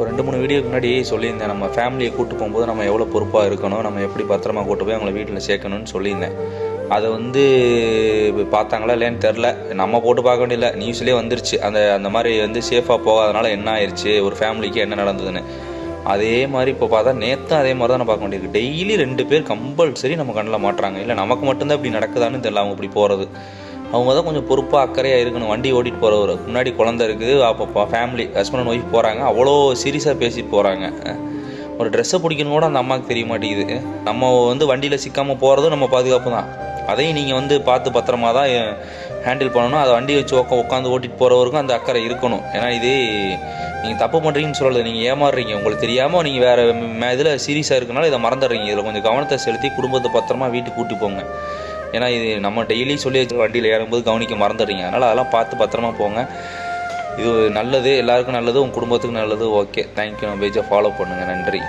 ஒரு 2-3 வீடியோக்கு முன்னாடி சொல்லியிருந்தேன். நம்ம ஃபேமிலியை கூட்டு போகும்போது நம்ம எவ்வளோ பொறுப்பாக இருக்கணும், நம்ம எப்படி பத்திரமா கூட்டு போய் அவங்கள வீட்டில் சேர்க்கணும்னு சொல்லியிருந்தேன். அதை பார்த்தாங்களா இல்லையான்னு தெரில. நம்ம போட்டு பார்க்க வேண்டியதில்லை, நியூஸ்லேயே வந்துருச்சு. அந்த மாதிரி சேஃபாக போகாதனால என்ன ஆயிடுச்சு, ஒரு ஃபேமிலிக்கு என்ன நடந்ததுன்னு. அதே மாதிரி இப்போ பார்த்தா நேற்றும் அதே மாதிரி தான் நான் பார்க்க வேண்டியிருக்கு. டெய்லி 2 பேர் கம்பல்சரி நம்ம கண்ணில் மாட்டுறாங்க. இல்லை நமக்கு மட்டும்தான் இப்படி நடக்குதான்னு தெரியல. அவங்க இப்படி போகிறது, அவங்க தான் கொஞ்சம் பொறுப்பாக அக்கறையாக இருக்கணும். வண்டி ஓட்டிகிட்டு போகிறவர் முன்னாடி குழந்தை இருக்குது, அப்போ ஃபேமிலி ஹஸ்பண்ட் அண்ட் ஒய்ஃப் போகிறாங்க, அவ்வளோ சீரியஸாக பேசிட்டு போகிறாங்க. ஒரு ட்ரெஸ்ஸை பிடிக்கணும் கூட அந்த அம்மாவுக்கு தெரிய மாட்டேங்குது. நம்ம வண்டியில் சிக்காமல் போகிறதும் நம்ம பாதுகாப்பு தான். அதையும் நீங்கள் பார்த்து பத்திரமா தான் ஹேண்டில் பண்ணணும். அதை வண்டி வச்சு உட்காந்து ஓட்டிகிட்டு போகிறவருக்கும் அந்த அக்கறை இருக்கணும். ஏன்னா நீங்கள் தப்பு பண்ணுறீங்கன்னு சொல்லலை, நீங்கள் ஏமாறுறீங்க. உங்களுக்கு தெரியாமல் நீங்கள் வேறு இதில் சீரியஸாக இருக்கனால இதை மறந்துடுறீங்க. இதில் கொஞ்சம் கவனத்தை செலுத்தி குடும்பத்தை பத்திரமா வீட்டுக்கு கூட்டி போங்க. ஏன்னா இது நம்ம டெய்லி சொல்லி வச்சு வண்டியில் ஏறும்போது கவனிக்க மறந்துடுறீங்க. அதனால் அதெல்லாம் பார்த்து பத்திரமா போங்க. இது நல்லது, எல்லாருக்கும் நல்லது, உங்கள் குடும்பத்துக்கு நல்லது. Okay, thank you. நம்ம பேஜை ஃபாலோ பண்ணுங்கள். நன்றி.